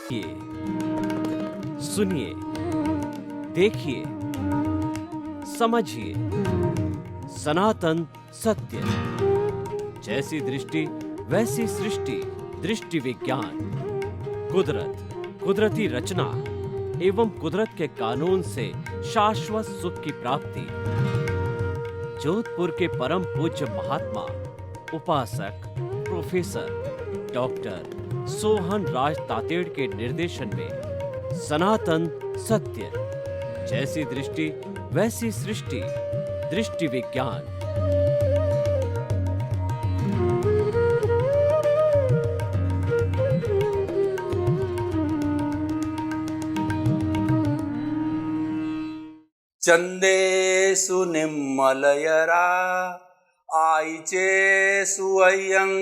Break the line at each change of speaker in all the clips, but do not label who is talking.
ये सुनिए, देखिए, समझिए सनातन सत्य। जैसी दृष्टि वैसी सृष्टि, दृष्टि विज्ञान। कुदरत, कुदरती रचना एवं कुदरत के कानून से शाश्वत सुख की प्राप्ति। जोधपुर के परम पूज्य महात्मा उपासक प्रोफेसर डॉक्टर सोहन राज तातेड़ के निर्देशन में सनातन सत्य। जैसी दृष्टि वैसी सृष्टि, दृष्टि विज्ञान।
चंदेषु निम्मलयरा आईचेषु अय्यं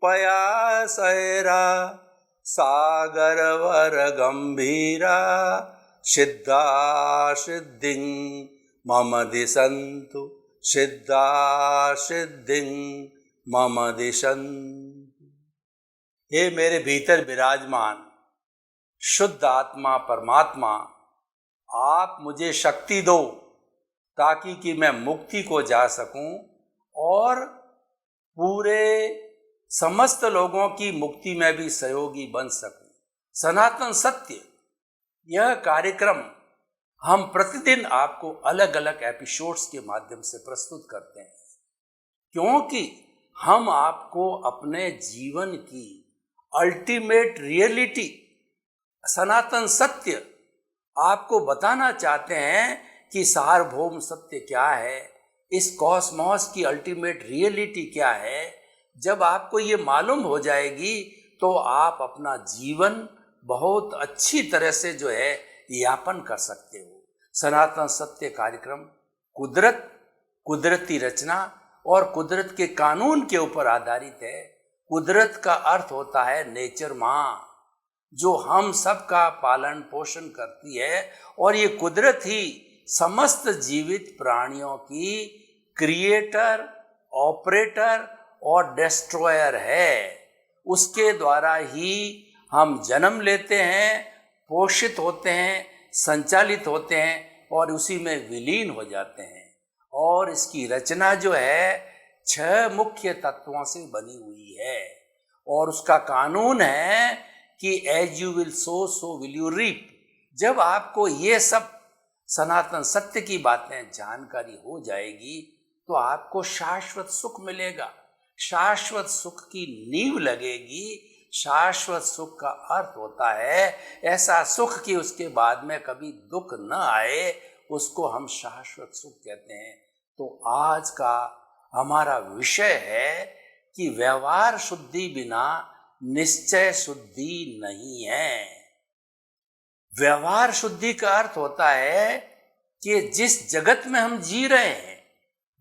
पयासैरा सागरवर गंभीरा सिद्धा सिद्धिं मम दिशन्तु सिद्धा सिद्धिं मम दिशन्तु। हे मेरे भीतर विराजमान शुद्ध आत्मा परमात्मा, आप मुझे शक्ति दो ताकि कि मैं मुक्ति को जा सकूं और पूरे समस्त लोगों की मुक्ति में भी सहयोगी बन सकूं। सनातन सत्य यह कार्यक्रम हम प्रतिदिन आपको अलग अलग एपिसोड्स के माध्यम से प्रस्तुत करते हैं, क्योंकि हम आपको अपने जीवन की अल्टीमेट रियलिटी सनातन सत्य आपको बताना चाहते हैं कि सार्वभौम सत्य क्या है, इस कॉस्मॉस की अल्टीमेट रियलिटी क्या है। जब आपको ये मालूम हो जाएगी तो आप अपना जीवन बहुत अच्छी तरह से जो है यापन कर सकते हो। सनातन सत्य कार्यक्रम कुदरत, कुदरती रचना और कुदरत के कानून के ऊपर आधारित है। कुदरत का अर्थ होता है नेचर माँ, जो हम सबका पालन पोषण करती है, और ये कुदरत ही समस्त जीवित प्राणियों की क्रिएटर, ऑपरेटर और डिस्ट्रॉयर है। उसके द्वारा ही हम जन्म लेते हैं, पोषित होते हैं, संचालित होते हैं और उसी में विलीन हो जाते हैं। और इसकी रचना जो है 6 मुख्य तत्वों से बनी हुई है, और उसका कानून है कि as you will sow so will you reap. जब आपको ये सब सनातन सत्य की बातें जानकारी हो जाएगी तो आपको शाश्वत सुख मिलेगा, शाश्वत सुख की नींव लगेगी। शाश्वत सुख का अर्थ होता है ऐसा सुख कि उसके बाद में कभी दुख न आए, उसको हम शाश्वत सुख कहते हैं। तो आज का हमारा विषय है कि व्यवहार शुद्धि बिना निश्चय शुद्धि नहीं है। व्यवहार शुद्धि का अर्थ होता है कि जिस जगत में हम जी रहे हैं,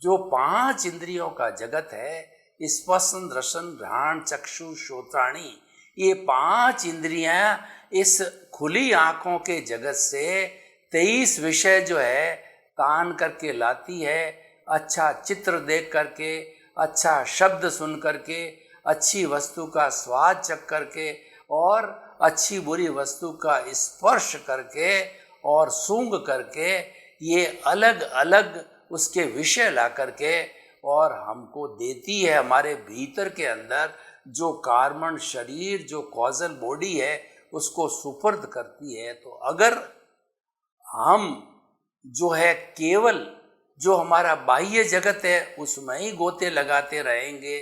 जो 5 इंद्रियों का जगत है, स्पर्शन रसन घ्राण चक्षु श्रोत्राणी, ये 5 इंद्रियां इस खुली आंखों के जगत से 23 विषय जो है तान करके लाती है। अच्छा चित्र देख करके, अच्छा शब्द सुन करके, अच्छी वस्तु का स्वाद चख करके और अच्छी बुरी वस्तु का स्पर्श करके और सूंघ करके, ये अलग अलग उसके विषय ला करके और हमको देती है। हमारे भीतर के अंदर जो कार्बन शरीर, जो कॉजल बॉडी है, उसको सुपर्द करती है। तो अगर हम जो है केवल जो हमारा बाह्य जगत है उसमें ही गोते लगाते रहेंगे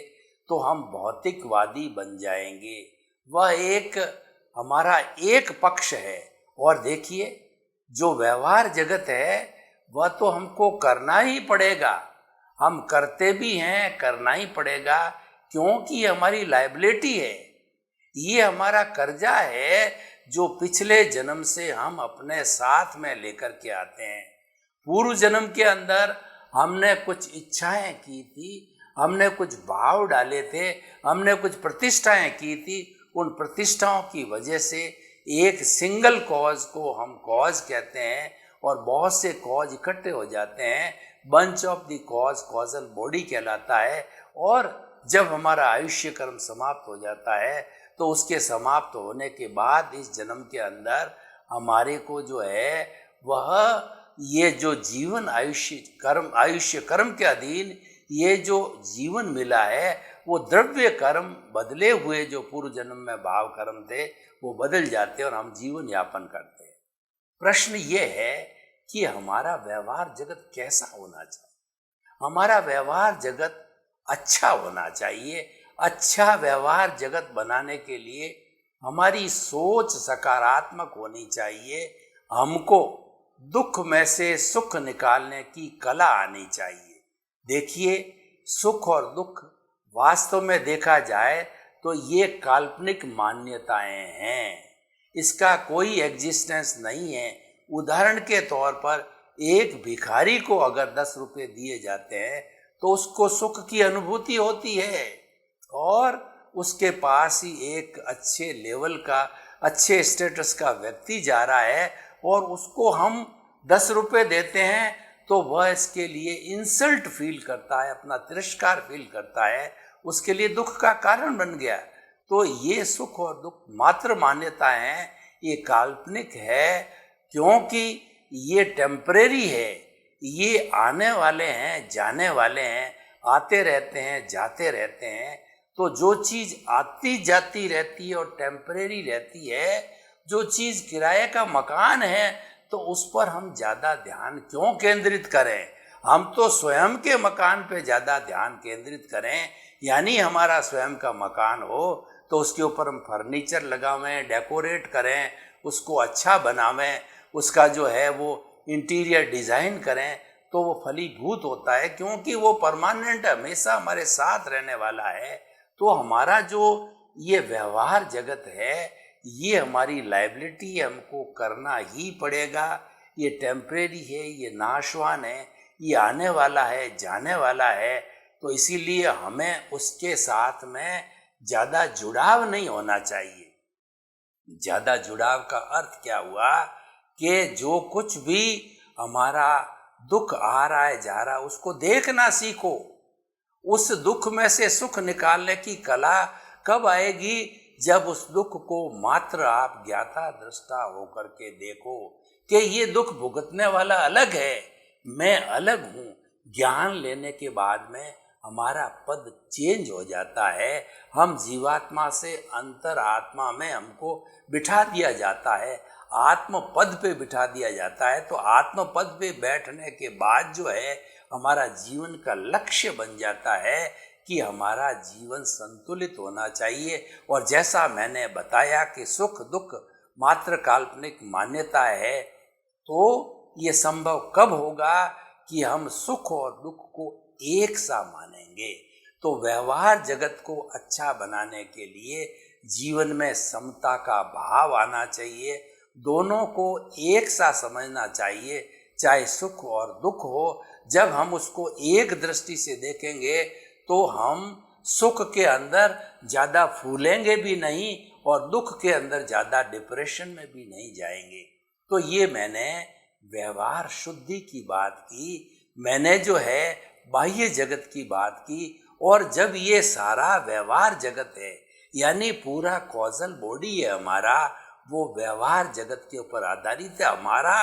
तो हम भौतिकवादी बन जाएंगे। वह एक हमारा एक पक्ष है। और देखिए, जो व्यवहार जगत है वह तो हमको करना ही पड़ेगा, हम करते भी हैं, करना ही पड़ेगा, क्योंकि ये हमारी लायबिलिटी है, ये हमारा कर्जा है जो पिछले जन्म से हम अपने साथ में लेकर के आते हैं। पूर्व जन्म के अंदर हमने कुछ इच्छाएं की थी, हमने कुछ भाव डाले थे, हमने कुछ प्रतिष्ठाएं की थी। उन प्रतिष्ठाओं की वजह से एक सिंगल कॉज को हम कॉज कहते हैं और बहुत से कॉज इकट्ठे हो जाते हैं। Bunch of the cause causal body कहलाता है। और जब हमारा आयुष्य कर्म समाप्त हो जाता है तो उसके समाप्त होने के बाद इस जन्म के अंदर हमारे को जो है वह ये जो जीवन आयुष्य कर्म के अधीन ये जो जीवन मिला है वो द्रव्य कर्म बदले हुए जो पूर्व जन्म में भाव कर्म थे वो बदल जाते हैं और हम जीवन यापन करते हैं। प्रश्न ये है कि हमारा व्यवहार जगत कैसा होना चाहिए। हमारा व्यवहार जगत अच्छा होना चाहिए। अच्छा व्यवहार जगत बनाने के लिए हमारी सोच सकारात्मक होनी चाहिए। हमको दुख में से सुख निकालने की कला आनी चाहिए। देखिए, सुख और दुख वास्तव में देखा जाए तो ये काल्पनिक मान्यताएं हैं, इसका कोई एग्जिस्टेंस नहीं है। उदाहरण के तौर पर एक भिखारी को अगर 10 रुपये दिए जाते हैं तो उसको सुख की अनुभूति होती है, और उसके पास ही एक अच्छे लेवल का अच्छे स्टेटस का व्यक्ति जा रहा है और उसको हम 10 रुपये देते हैं तो वह इसके लिए इंसल्ट फील करता है, अपना तिरस्कार फील करता है, उसके लिए दुख का कारण बन गया। तो ये सुख और दुख मात्र मान्यता है, ये काल्पनिक है, क्योंकि ये टेम्परेरी है, ये आने वाले हैं जाने वाले हैं, आते रहते हैं जाते रहते हैं। तो जो चीज़ आती जाती रहती है और टेम्परेरी रहती है, जो चीज़ किराए का मकान है, तो उस पर हम ज़्यादा ध्यान क्यों केंद्रित करें। हम तो स्वयं के मकान पे ज़्यादा ध्यान केंद्रित करें, यानी हमारा स्वयं का मकान हो तो उसके ऊपर हम फर्नीचर लगावें, डेकोरेट करें, उसको अच्छा बनावें, उसका जो है वो इंटीरियर डिज़ाइन करें, तो वो फलीभूत होता है, क्योंकि वो परमानेंट हमेशा हमारे साथ रहने वाला है। तो हमारा जो ये व्यवहार जगत है, ये हमारी लायबिलिटी है, हमको करना ही पड़ेगा। ये टेम्परेरी है, ये नाशवान है, ये आने वाला है जाने वाला है। तो इसीलिए हमें उसके साथ में ज़्यादा जुड़ाव नहीं होना चाहिए। ज़्यादा जुड़ाव का अर्थ क्या हुआ कि जो कुछ भी हमारा दुख आ रहा है जा रहा है उसको देखना सीखो। उस दुख में से सुख निकालने की कला कब आएगी? जब उस दुख को मात्र आप ज्ञाता दृष्टा होकर के देखो कि ये दुख भुगतने वाला अलग है, मैं अलग हूँ। ज्ञान लेने के बाद में हमारा पद चेंज हो जाता है। हम जीवात्मा से अंतर आत्मा में हमको बिठा दिया जाता है, आत्म पद पे बिठा दिया जाता है। तो आत्म पद पे बैठने के बाद जो है हमारा जीवन का लक्ष्य बन जाता है कि हमारा जीवन संतुलित होना चाहिए। और जैसा मैंने बताया कि सुख दुख मात्र काल्पनिक मान्यता है, तो ये संभव कब होगा कि हम सुख और दुख को एक सा मानेंगे। तो व्यवहार जगत को अच्छा बनाने के लिए जीवन में समता का भाव आना चाहिए, दोनों को एक सा समझना चाहिए, चाहे सुख और दुख हो। जब हम उसको एक दृष्टि से देखेंगे तो हम सुख के अंदर ज़्यादा फूलेंगे भी नहीं और दुख के अंदर ज़्यादा डिप्रेशन में भी नहीं जाएंगे। तो ये मैंने व्यवहार शुद्धि की बात की, मैंने जो है बाह्य जगत की बात की। और जब ये सारा व्यवहार जगत है, यानी पूरा कॉजल बॉडी है हमारा, वो व्यवहार जगत के ऊपर आधारित है। हमारा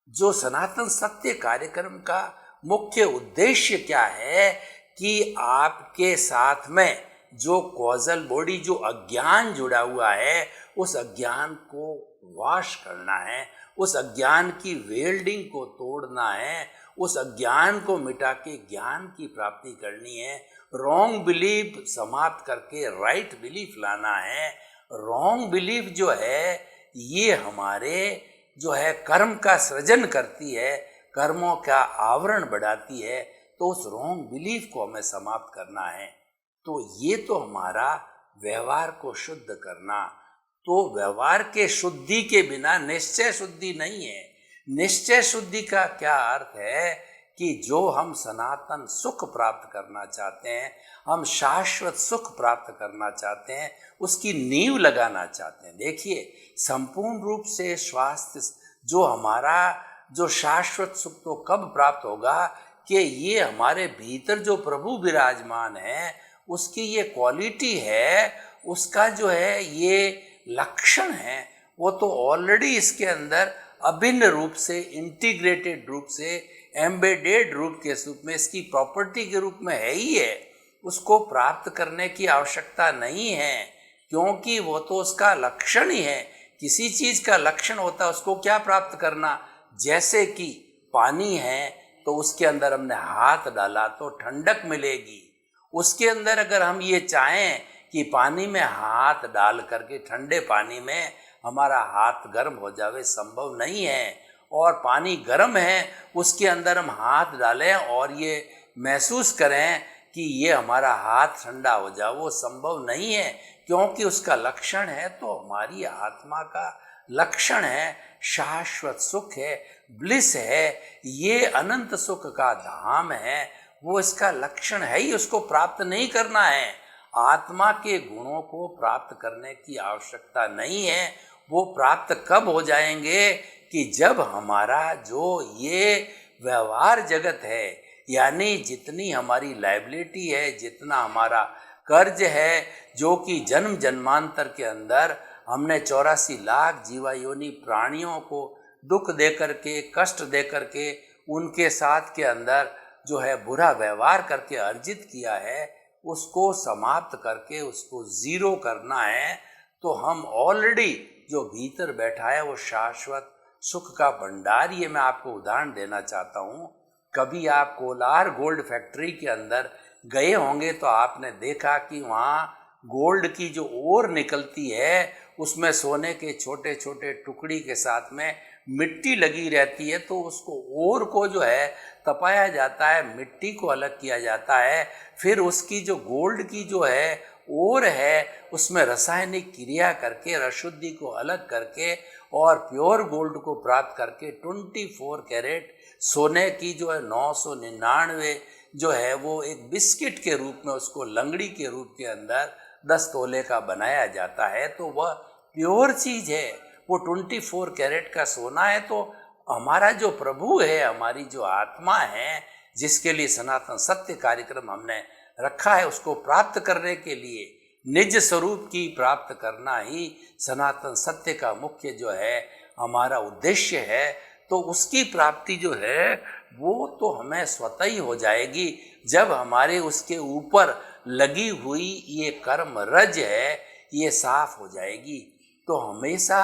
जो सनातन सत्य कार्यक्रम का मुख्य उद्देश्य क्या है कि आपके साथ में जो कॉजल बॉडी, जो अज्ञान जुड़ा हुआ है, उस अज्ञान को वाश करना है, उस अज्ञान की वेल्डिंग को तोड़ना है, उस अज्ञान को मिटा के ज्ञान की प्राप्ति करनी है। रॉन्ग बिलीफ समाप्त करके राइट बिलीफ लाना है। रॉन्ग बिलीफ जो है ये हमारे जो है कर्म का सृजन करती है, कर्मों का आवरण बढ़ाती है। तो उस रॉन्ग बिलीफ को हमें समाप्त करना है। तो ये तो हमारा व्यवहार को शुद्ध करना। तो व्यवहार के शुद्धि के बिना निश्चय शुद्धि नहीं है। निश्चय शुद्धि का क्या अर्थ है कि जो हम सनातन सुख प्राप्त करना चाहते हैं, हम शाश्वत सुख प्राप्त करना चाहते हैं, उसकी नींव लगाना चाहते हैं। देखिए, संपूर्ण रूप से स्वास्थ्य जो हमारा जो शाश्वत सुख तो कब प्राप्त होगा कि ये हमारे भीतर जो प्रभु विराजमान है उसकी ये क्वालिटी है उसका जो है ये लक्षण है वो तो ऑलरेडी इसके अंदर अभिन्न रूप से, इंटीग्रेटेड रूप से, एम्बेडेड रूप के रूप में, इसकी प्रॉपर्टी के रूप में है ही है। उसको प्राप्त करने की आवश्यकता नहीं है, क्योंकि वो तो उसका लक्षण ही है। किसी चीज का लक्षण होता है, उसको क्या प्राप्त करना। जैसे कि पानी है तो उसके अंदर हमने हाथ डाला तो ठंडक मिलेगी। उसके अंदर अगर हम ये चाहें कि पानी में हाथ डाल करके ठंडे पानी में हमारा हाथ गर्म हो जावे, संभव नहीं है। और पानी गर्म है, उसके अंदर हम हाथ डालें और ये महसूस करें कि ये हमारा हाथ ठंडा हो जाए, वो संभव नहीं है, क्योंकि उसका लक्षण है तो हमारी आत्मा का लक्षण है, शाश्वत सुख है, ब्लिस है, ये अनंत सुख का धाम है, वो इसका लक्षण है ही। उसको प्राप्त नहीं करना है। आत्मा के गुणों को प्राप्त करने की आवश्यकता नहीं है। वो प्राप्त कब हो जाएंगे कि जब हमारा जो ये व्यवहार जगत है, यानी जितनी हमारी लायबिलिटी है, जितना हमारा कर्ज है, जो कि जन्म जन्मांतर के अंदर हमने 84 लाख जीवा योनि प्राणियों को दुख दे करके, कष्ट दे करके, उनके साथ के अंदर जो है बुरा व्यवहार करके अर्जित किया है, उसको समाप्त करके उसको जीरो करना है। तो हम ऑलरेडी जो भीतर बैठा है वो शाश्वत सुख का भंडार। ये मैं आपको उदाहरण देना चाहता हूँ। कभी आप कोलार गोल्ड फैक्ट्री के अंदर गए होंगे तो आपने देखा कि वहाँ गोल्ड की जो ओर निकलती है उसमें सोने के छोटे छोटे टुकड़ी के साथ में मिट्टी लगी रहती है। तो उसको ओर को जो है तपाया जाता है, मिट्टी को अलग किया जाता है, फिर उसकी जो गोल्ड की जो है ओर है उसमें रासायनिक क्रिया करके अशुद्धि को अलग करके और प्योर गोल्ड को प्राप्त करके 24 कैरेट सोने की जो है 999 जो है वो एक बिस्किट के रूप में, उसको लंगड़ी के रूप के अंदर 10 तोले का बनाया जाता है। तो वह प्योर चीज है, वो 24 कैरेट का सोना है। तो हमारा जो प्रभु है, हमारी जो आत्मा है, जिसके लिए सनातन सत्य कार्यक्रम हमने रखा है, उसको प्राप्त करने के लिए निज स्वरूप की प्राप्त करना ही सनातन सत्य का मुख्य जो है हमारा उद्देश्य है। तो उसकी प्राप्ति जो है वो तो हमें स्वतः ही हो जाएगी जब हमारे उसके ऊपर लगी हुई ये कर्म रज है ये साफ हो जाएगी। तो हमेशा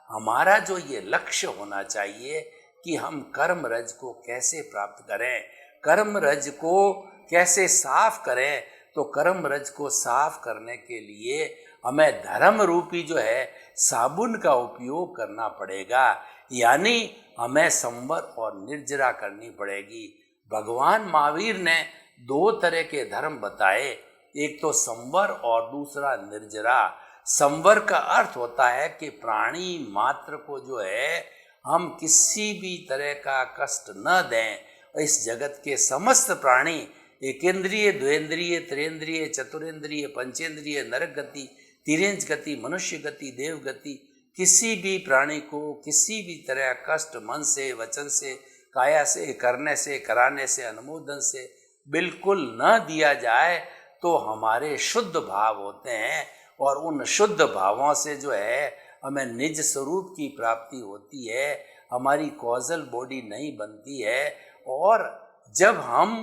हमारा जो ये लक्ष्य होना चाहिए कि हम कर्म रज को कैसे प्राप्त करें, कर्म रज को कैसे साफ करें। तो कर्म रज को साफ करने के लिए हमें धर्म रूपी जो है साबुन का उपयोग करना पड़ेगा, यानी हमें संवर और निर्जरा करनी पड़ेगी। भगवान महावीर ने 2 तरह के धर्म बताए, एक तो संवर और दूसरा निर्जरा। संवर का अर्थ होता है कि प्राणी मात्र को जो है हम किसी भी तरह का कष्ट न दें। इस जगत के समस्त प्राणी एकेंद्रिय, द्वेंद्रिय, त्रिंद्रिय, चतुरेंद्रिय, पंचेंद्रिय, नरक गति, तिर्यंच गति, मनुष्य गति, देव गति, किसी भी प्राणी को किसी भी तरह कष्ट मन से, वचन से, काया से, करने से, कराने से, अनुमोदन से बिल्कुल न दिया जाए तो हमारे शुद्ध भाव होते हैं और उन शुद्ध भावों से जो है हमें निज स्वरूप की प्राप्ति होती है, हमारी कॉजल बॉडी नहीं बनती है। और जब हम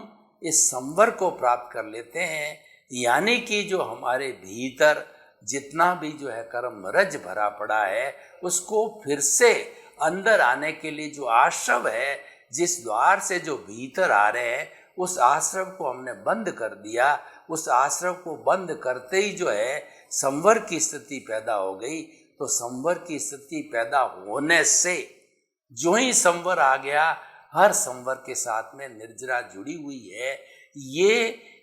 इस संवर को प्राप्त कर लेते हैं, यानी कि जो हमारे भीतर जितना भी जो है कर्म रज भरा पड़ा है उसको फिर से अंदर आने के लिए जो आश्रव है, जिस द्वार से जो भीतर आ रहे हैं, उस आश्रव को हमने बंद कर दिया। उस आश्रव को बंद करते ही जो है संवर की स्थिति पैदा हो गई। तो संवर की स्थिति पैदा होने से जो ही संवर आ गया, हर संवर के साथ में निर्जरा जुड़ी हुई है। ये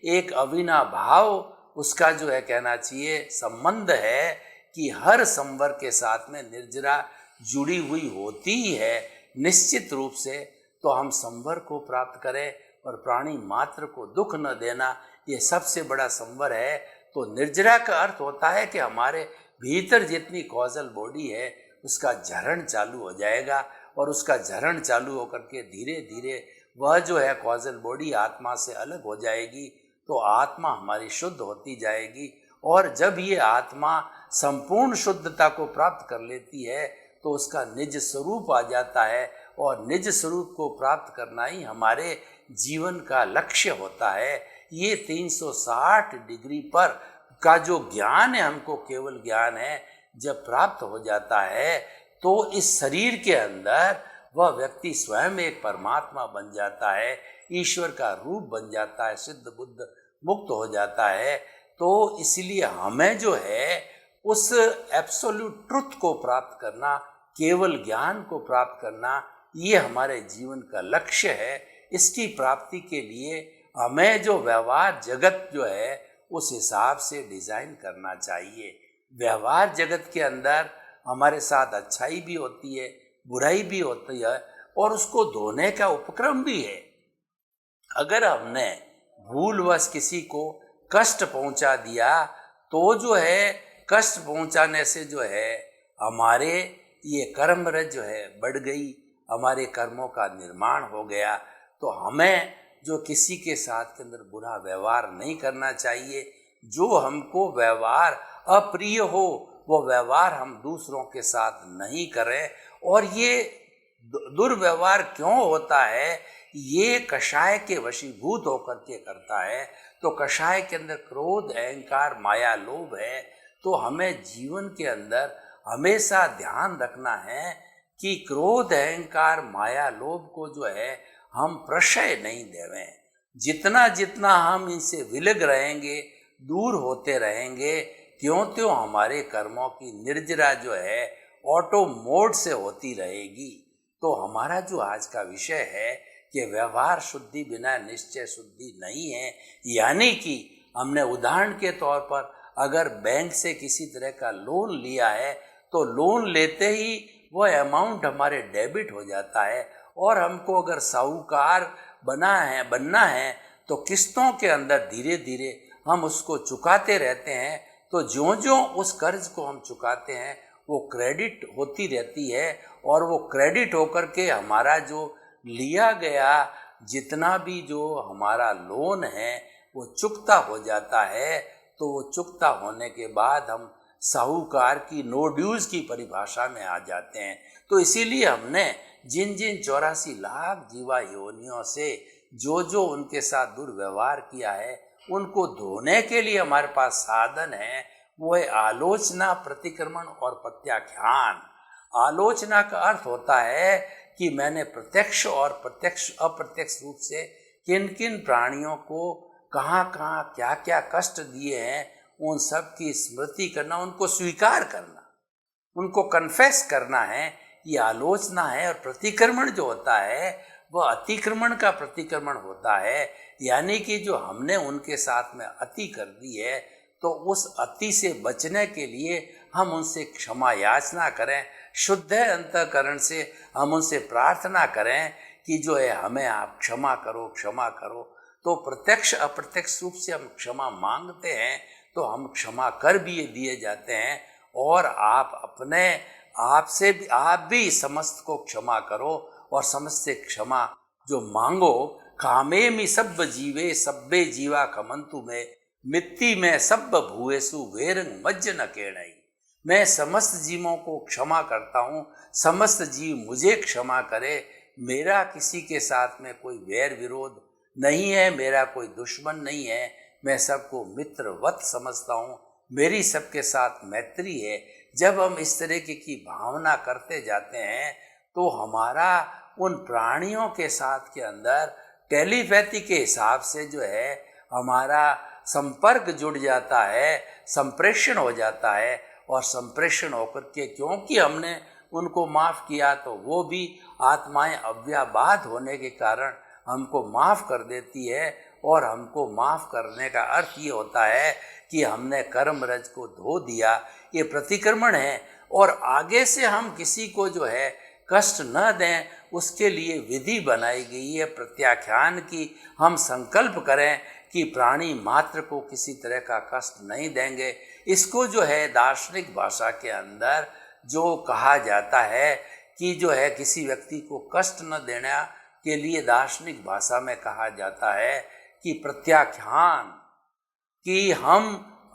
एक अविनाभाव उसका जो है कहना चाहिए संबंध है कि हर संवर के साथ में निर्जरा जुड़ी हुई होती ही है निश्चित रूप से। तो हम संवर को प्राप्त करें और प्राणी मात्र को दुख न देना, ये सबसे बड़ा संवर है। तो निर्जरा का अर्थ होता है कि हमारे भीतर जितनी कॉजल बॉडी है उसका झरण चालू हो जाएगा और उसका झरण चालू होकर के धीरे धीरे वह जो है कॉजल बॉडी आत्मा से अलग हो जाएगी। तो आत्मा हमारी शुद्ध होती जाएगी और जब ये आत्मा संपूर्ण शुद्धता को प्राप्त कर लेती है तो उसका निज स्वरूप आ जाता है, और निज स्वरूप को प्राप्त करना ही हमारे जीवन का लक्ष्य होता है। ये 360 डिग्री पर का जो ज्ञान है, हमको केवल ज्ञान है, जब प्राप्त हो जाता है तो इस शरीर के अंदर वह व्यक्ति स्वयं एक परमात्मा बन जाता है, ईश्वर का रूप बन जाता है, सिद्ध बुद्ध मुक्त हो जाता है। तो इसलिए हमें जो है उस एब्सोल्यूट ट्रुथ को प्राप्त करना, केवल ज्ञान को प्राप्त करना, ये हमारे जीवन का लक्ष्य है। इसकी प्राप्ति के लिए हमें जो व्यवहार जगत जो है उस हिसाब से डिज़ाइन करना चाहिए। व्यवहार जगत के अंदर हमारे साथ अच्छाई भी होती है, बुराई भी होती है, और उसको धोने का उपक्रम भी है। अगर हमने भूलवश किसी को कष्ट पहुंचा दिया तो जो है कष्ट पहुंचाने से जो है हमारे ये कर्म रज जो है बढ़ गई, हमारे कर्मों का निर्माण हो गया। तो हमें जो किसी के साथ के अंदर बुरा व्यवहार नहीं करना चाहिए। जो हमको व्यवहार अप्रिय हो वो व्यवहार हम दूसरों के साथ नहीं करें। और ये दुर्व्यवहार क्यों होता है? ये कषाय के वशीभूत होकर के करता है। तो कषाय के अंदर क्रोध, अहंकार, माया, लोभ है। तो हमें जीवन के अंदर हमेशा ध्यान रखना है कि क्रोध, अहंकार, माया, लोभ को जो है हम प्रशय नहीं देवें। जितना जितना हम इनसे विलग रहेंगे, दूर होते रहेंगे, त्यों त्यों हमारे कर्मों की निर्जरा जो है ऑटो मोड से होती रहेगी। तो हमारा जो आज का विषय है कि व्यवहार शुद्धि बिना निश्चय शुद्धि नहीं है। यानी कि हमने उदाहरण के तौर पर अगर बैंक से किसी तरह का लोन लिया है तो लोन लेते ही वो अमाउंट हमारे डेबिट हो जाता है, और हमको अगर साहूकार बनना है तो किस्तों के अंदर धीरे धीरे हम उसको चुकाते रहते हैं। तो ज्यों ज्यों उस कर्ज को हम चुकाते हैं वो क्रेडिट होती रहती है, और वो क्रेडिट होकर के हमारा जो लिया गया जितना भी जो हमारा लोन है वो चुकता हो जाता है। तो वो चुकता होने के बाद हम साहूकार की नो ड्यूज की परिभाषा में आ जाते हैं। तो इसीलिए हमने जिन जिन 84 लाख जीवा योनियों से जो जो उनके साथ दुर्व्यवहार किया है उनको धोने के लिए हमारे पास साधन है। वो है आलोचना, प्रतिक्रमण और प्रत्याख्यान। आलोचना का अर्थ होता है कि मैंने प्रत्यक्ष और अप्रत्यक्ष रूप से किन किन प्राणियों को कहाँ कहाँ क्या क्या कष्ट दिए हैं, उन सब की स्मृति करना, उनको स्वीकार करना, उनको कन्फेस करना है, ये आलोचना है। और प्रतिक्रमण जो होता है वह अतिक्रमण का प्रतिक्रमण होता है। यानी कि जो हमने उनके साथ में अति कर दी है तो उस अति से बचने के लिए हम उनसे क्षमा याचना करें, शुद्ध अंतःकरण से हम उनसे प्रार्थना करें कि जो है हमें आप क्षमा करो, क्षमा करो। तो प्रत्यक्ष अप्रत्यक्ष रूप से हम क्षमा मांगते हैं तो हम क्षमा कर भी दिए जाते हैं। और आप अपने आप भी समस्त को क्षमा करो, और समस्त से क्षमा जो मांगो। कामे मी सब जीवे सब्बे जीवा कमंतु में मिट्टी में सब भूएसु वेरंग मज्ज न केणई। मैं समस्त जीवों को क्षमा करता हूँ, समस्त जीव मुझे क्षमा करे। मेरा किसी के साथ में कोई वैर विरोध नहीं है, मेरा कोई दुश्मन नहीं है, मैं सबको मित्रवत समझता हूँ, मेरी सबके साथ मैत्री है। जब हम इस तरीके की भावना करते जाते हैं तो हमारा उन प्राणियों के साथ के अंदर टेलीपैथी के हिसाब से जो है हमारा संपर्क जुड़ जाता है, संप्रेषण हो जाता है। और संप्रेषण होकर के क्योंकि हमने उनको माफ़ किया तो वो भी आत्माएं अव्याबाद होने के कारण हमको माफ़ कर देती है। और हमको माफ़ करने का अर्थ ये होता है कि हमने कर्म रज को धो दिया, ये प्रतिक्रमण है। और आगे से हम किसी को जो है कष्ट न दें उसके लिए विधि बनाई गई है प्रत्याख्यान की। हम संकल्प करें कि प्राणी मात्र को किसी तरह का कष्ट नहीं देंगे। इसको जो है दार्शनिक भाषा के अंदर जो कहा जाता है कि जो है किसी व्यक्ति को कष्ट न देने के लिए दार्शनिक भाषा में कहा जाता है कि प्रत्याख्यान, कि हम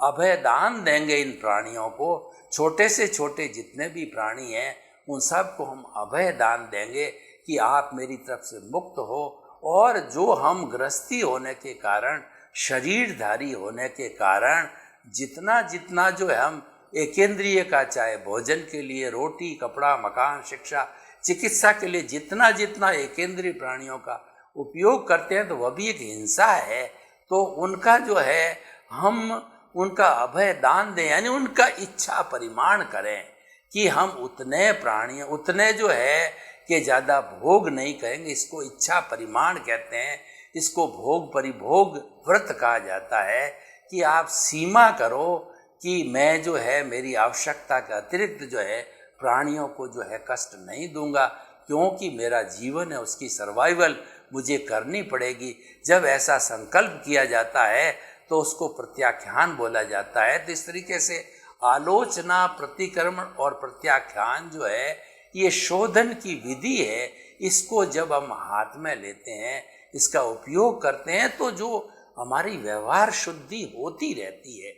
अभय दान देंगे इन प्राणियों को, छोटे से छोटे जितने भी प्राणी हैं उन सब को हम अभय दान देंगे कि आप मेरी तरफ से मुक्त हो। और जो हम गृहस्थी होने के कारण, शरीरधारी होने के कारण जितना जितना जो है हम एकेंद्रिय का, चाहे भोजन के लिए रोटी, कपड़ा, मकान, शिक्षा, चिकित्सा के लिए जितना जितना एकेंद्रीय प्राणियों का उपयोग करते हैं तो वह भी एक हिंसा है। तो उनका जो है हम उनका अभय दान दें, यानी उनका इच्छा परिमाण करें कि हम उतने प्राणी, उतने जो है कि ज़्यादा भोग नहीं करेंगे। इसको इच्छा परिमाण कहते हैं, इसको भोग परिभोग व्रत कहा जाता है कि आप सीमा करो कि मैं जो है मेरी आवश्यकता के अतिरिक्त जो है प्राणियों को जो है कष्ट नहीं दूंगा, क्योंकि मेरा जीवन है, उसकी सर्वाइवल मुझे करनी पड़ेगी। जब ऐसा संकल्प किया जाता है तो उसको प्रत्याख्यान बोला जाता है। तो इस तरीके से आलोचना, प्रतिक्रमण और प्रत्याख्यान जो है ये शोधन की विधि है। इसको जब हम हाथ में लेते हैं, इसका उपयोग करते हैं तो जो हमारी व्यवहार शुद्धि होती रहती है।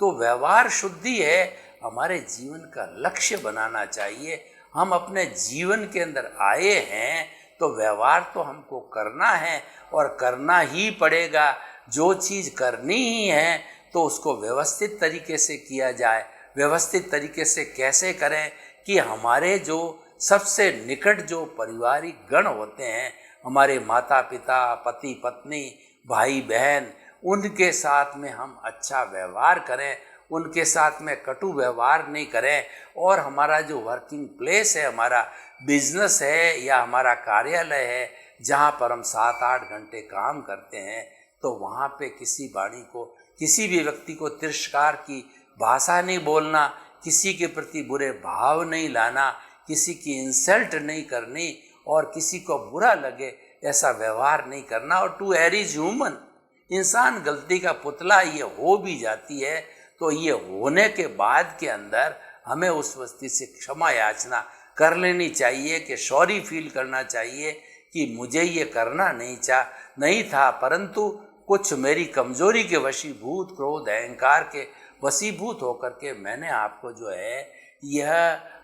तो व्यवहार शुद्धि है हमारे जीवन का लक्ष्य बनाना चाहिए। हम अपने जीवन के अंदर आए हैं तो व्यवहार तो हमको करना है और करना ही पड़ेगा। जो चीज़ करनी ही है तो उसको व्यवस्थित तरीके से किया जाए। व्यवस्थित तरीके से कैसे करें कि हमारे जो सबसे निकट जो पारिवारिक गण होते हैं, हमारे माता पिता, पति पत्नी, भाई बहन, उनके साथ में हम अच्छा व्यवहार करें, उनके साथ में कटु व्यवहार नहीं करें। और हमारा जो वर्किंग प्लेस है, हमारा बिजनेस है या हमारा कार्यालय है जहाँ पर हम 7-8 घंटे काम करते हैं, तो वहाँ पे किसी वाणी को, किसी भी व्यक्ति को तिरस्कार की भाषा नहीं बोलना, किसी के प्रति बुरे भाव नहीं लाना, किसी की इंसल्ट नहीं करनी और किसी को बुरा लगे ऐसा व्यवहार नहीं करना। और टू एयर इज ह्यूमन, इंसान गलती का पुतला ये हो भी जाती है, तो ये होने के बाद के अंदर हमें उस वस्तु से क्षमा याचना कर लेनी चाहिए, कि सॉरी फील करना चाहिए कि मुझे ये करना नहीं था, परंतु कुछ मेरी कमजोरी के वशीभूत, क्रोध अहंकार के वशीभूत होकर के मैंने आपको जो है यह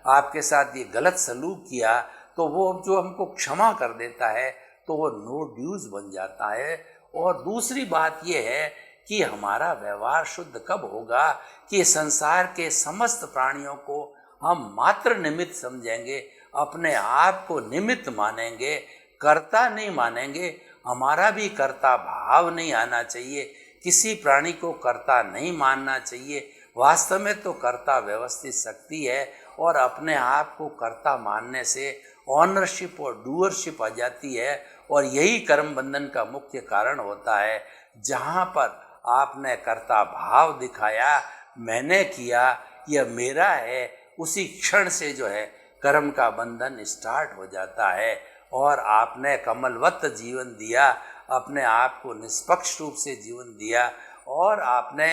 आपके साथ ये गलत सलूक किया। तो वो जो हमको क्षमा कर देता है तो वो नो ड्यूज बन जाता है। और दूसरी बात ये है कि हमारा व्यवहार शुद्ध कब होगा कि संसार के समस्त प्राणियों को हम मात्र निमित्त समझेंगे, अपने आप को निमित्त मानेंगे, कर्ता नहीं मानेंगे। हमारा भी कर्ता भाव नहीं आना चाहिए, किसी प्राणी को कर्ता नहीं मानना चाहिए। वास्तव में तो कर्ता व्यवस्थित शक्ति है और अपने आप को कर्ता मानने से ऑनरशिप और डूअरशिप आ जाती है। और यही कर्म बंधन का मुख्य कारण होता है। जहाँ पर आपने कर्ता भाव दिखाया, मैंने किया, यह मेरा है, उसी क्षण से जो है कर्म का बंधन स्टार्ट हो जाता है। और आपने कमलवत जीवन दिया, अपने आप को निष्पक्ष रूप से जीवन दिया और आपने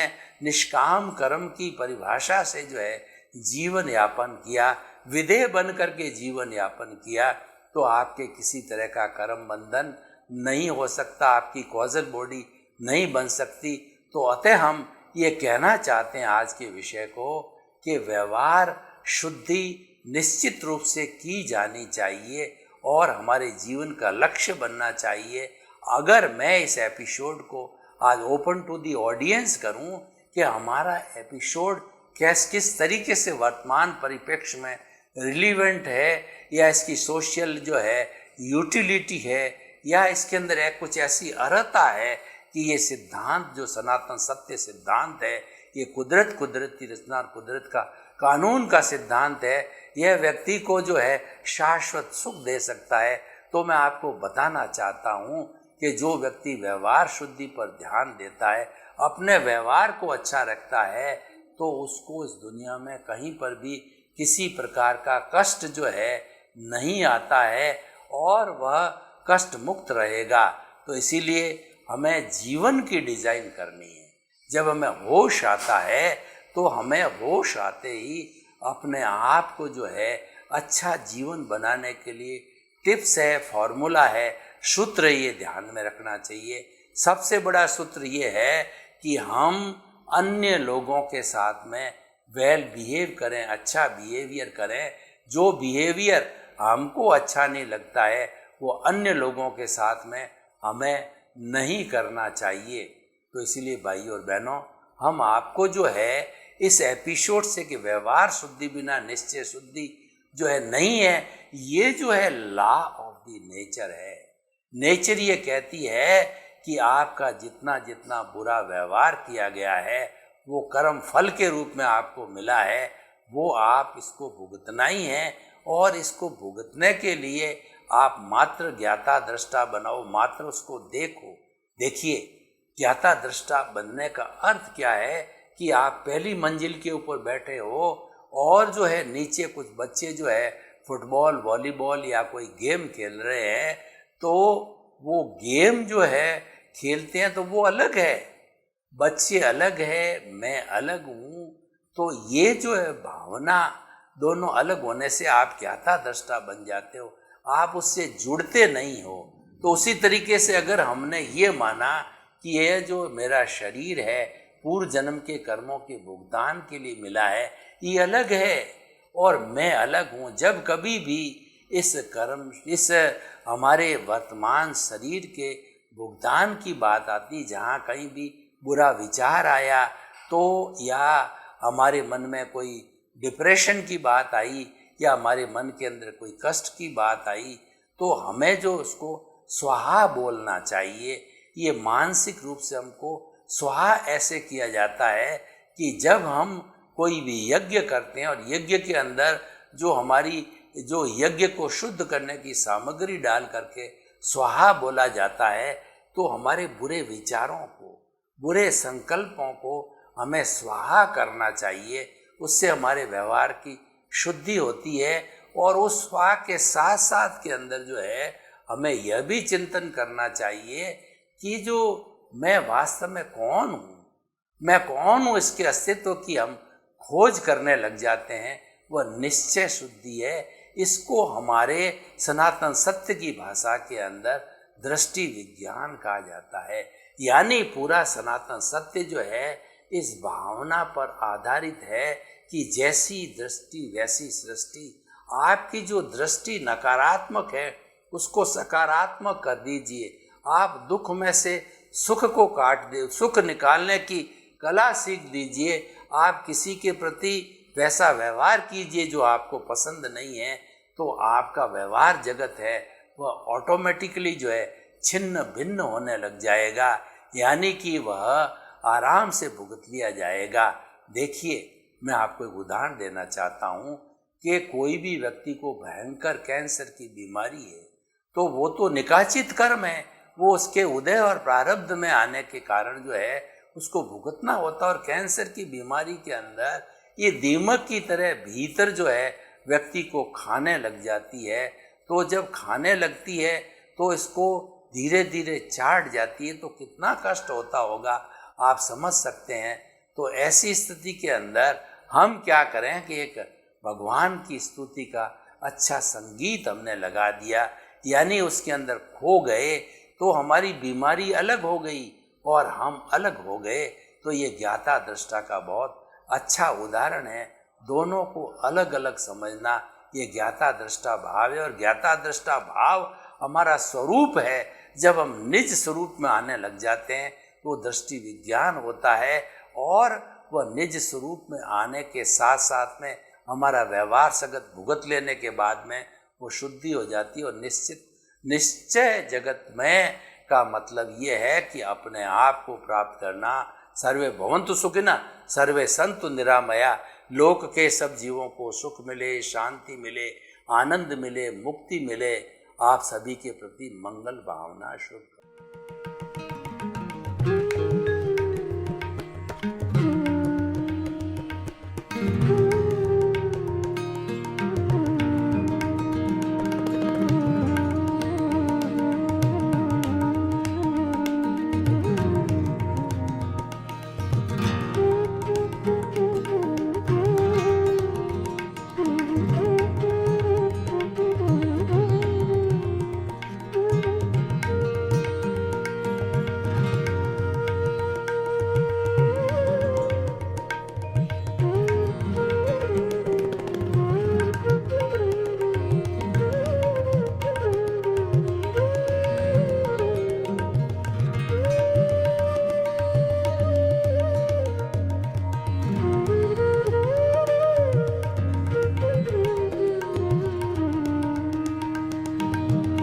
निष्काम कर्म की परिभाषा से जो है जीवन यापन किया, विधेय बन करके जीवन यापन किया, तो आपके किसी तरह का कर्म बंधन नहीं हो सकता, आपकी कॉजल बॉडी नहीं बन सकती। तो अतः हम ये कहना चाहते हैं आज के विषय को कि व्यवहार शुद्धि निश्चित रूप से की जानी चाहिए और हमारे जीवन का लक्ष्य बनना चाहिए। अगर मैं इस एपिसोड को आज ओपन टू दी ऑडियंस करूं कि हमारा एपिसोड किस तरीके से वर्तमान परिप्रेक्ष्य में रिलीवेंट है या इसकी सोशल जो है यूटिलिटी है या इसके अंदर एक कुछ ऐसी अर्हता है कि ये सिद्धांत जो सनातन सत्य सिद्धांत है, ये कुदरत की रचना और कुदरत का कानून का सिद्धांत है, यह व्यक्ति को जो है शाश्वत सुख दे सकता है। तो मैं आपको बताना चाहता हूँ कि जो व्यक्ति व्यवहार शुद्धि पर ध्यान देता है, अपने व्यवहार को अच्छा रखता है, तो उसको इस दुनिया में कहीं पर भी किसी प्रकार का कष्ट जो है नहीं आता है और वह कष्ट मुक्त रहेगा। तो इसीलिए हमें जीवन की डिज़ाइन करनी है। जब हमें होश आता है तो हमें होश आते ही अपने आप को जो है अच्छा जीवन बनाने के लिए टिप्स है, फॉर्मूला है, सूत्र ये ध्यान में रखना चाहिए। सबसे बड़ा सूत्र ये है कि हम अन्य लोगों के साथ में वेल बिहेव करें, अच्छा बिहेवियर करें। जो बिहेवियर हमको अच्छा नहीं लगता है वो अन्य लोगों के साथ में हमें नहीं करना चाहिए। तो इसीलिए भाई और बहनों, हम आपको जो है इस एपिसोड से कि व्यवहार शुद्धि बिना निश्चय शुद्धि जो है नहीं है, ये जो है लॉ ऑफ द नेचर है। नेचर ये कहती है कि आपका जितना जितना बुरा व्यवहार किया गया है वो कर्म फल के रूप में आपको मिला है, वो आप इसको भुगतना ही है। और इसको भुगतने के लिए आप मात्र ज्ञाता दृष्टा बनाओ, मात्र उसको देखो। देखिए, ज्ञाता दृष्टा बनने का अर्थ क्या है कि आप पहली मंजिल के ऊपर बैठे हो और जो है नीचे कुछ बच्चे जो है फुटबॉल, वॉलीबॉल या कोई गेम खेल रहे हैं, तो वो गेम जो है खेलते हैं तो वो अलग है, बच्चे अलग है, मैं अलग हूँ। तो ये जो है भावना दोनों अलग होने से आप ज्ञाता दृष्टा बन जाते हो, आप उससे जुड़ते नहीं हो। तो उसी तरीके से अगर हमने ये माना कि यह जो मेरा शरीर है पूर्व जन्म के कर्मों के भुगतान के लिए मिला है, ये अलग है और मैं अलग हूँ। जब कभी भी इस कर्म, इस हमारे वर्तमान शरीर के भुगतान की बात आती, जहाँ कहीं भी बुरा विचार आया तो, या हमारे मन में कोई डिप्रेशन की बात आई, या हमारे मन के अंदर कोई कष्ट की बात आई, तो हमें जो उसको स्वाहा बोलना चाहिए। ये मानसिक रूप से हमको स्वाहा ऐसे किया जाता है कि जब हम कोई भी यज्ञ करते हैं और यज्ञ के अंदर जो हमारी जो यज्ञ को शुद्ध करने की सामग्री डाल करके स्वाहा बोला जाता है, तो हमारे बुरे विचारों को, बुरे संकल्पों को हमें स्वाहा करना चाहिए। उससे हमारे व्यवहार की शुद्धि होती है। और उस स्वाहा के साथ साथ के अंदर जो है हमें यह भी चिंतन करना चाहिए कि जो मैं वास्तव में कौन हूँ, मैं कौन हूँ, इसके अस्तित्व की हम खोज करने लग जाते हैं। वह निश्चय शुद्धि है। इसको हमारे सनातन सत्य की भाषा के अंदर दृष्टि विज्ञान कहा जाता है। यानी पूरा सनातन सत्य जो है इस भावना पर आधारित है कि जैसी दृष्टि वैसी सृष्टि। आपकी जो दृष्टि नकारात्मक है उसको सकारात्मक कर दीजिए। आप दुख में से सुख को काट दे, सुख निकालने की कला सीख दीजिए। आप किसी के प्रति वैसा व्यवहार कीजिए जो आपको पसंद नहीं है, तो आपका व्यवहार जगत है वह ऑटोमेटिकली जो है छिन्न भिन्न होने लग जाएगा, यानी कि वह आराम से भुगत लिया जाएगा। देखिए, मैं आपको एक उदाहरण देना चाहता हूँ कि कोई भी व्यक्ति को भयंकर कैंसर की बीमारी है, तो वो तो निकाचित कर्म है, वो उसके उदय और प्रारब्ध में आने के कारण जो है उसको भुगतना होता है। और कैंसर की बीमारी के अंदर ये दीमक की तरह भीतर जो है व्यक्ति को खाने लग जाती है। तो जब खाने लगती है तो इसको धीरे धीरे चाट जाती है, तो कितना कष्ट होता होगा आप समझ सकते हैं। तो ऐसी स्थिति के अंदर हम क्या करें कि एक भगवान की स्तुति का अच्छा संगीत हमने लगा दिया, यानी उसके अंदर खो गए, तो हमारी बीमारी अलग हो गई और हम अलग हो गए। तो ये ज्ञाता दृष्टा का बहुत अच्छा उदाहरण है। दोनों को अलग अलग समझना ये ज्ञाता दृष्टा भाव है। और ज्ञाता दृष्टा भाव हमारा स्वरूप है। जब हम निज स्वरूप में आने लग जाते हैं तो दृष्टि विज्ञान होता है, और वह निज स्वरूप में आने के साथ साथ में हमारा व्यवहार सगत भुगत लेने के बाद में वो शुद्धि हो जाती है। और निश्चय जगत में का मतलब ये है कि अपने आप को प्राप्त करना। सर्वे भवन्तु सुखिनः सर्वे सन्तु निरामया। लोक के सब जीवों को सुख मिले, शांति मिले, आनंद मिले, मुक्ति मिले। आप सभी के प्रति मंगल भावना शुभ।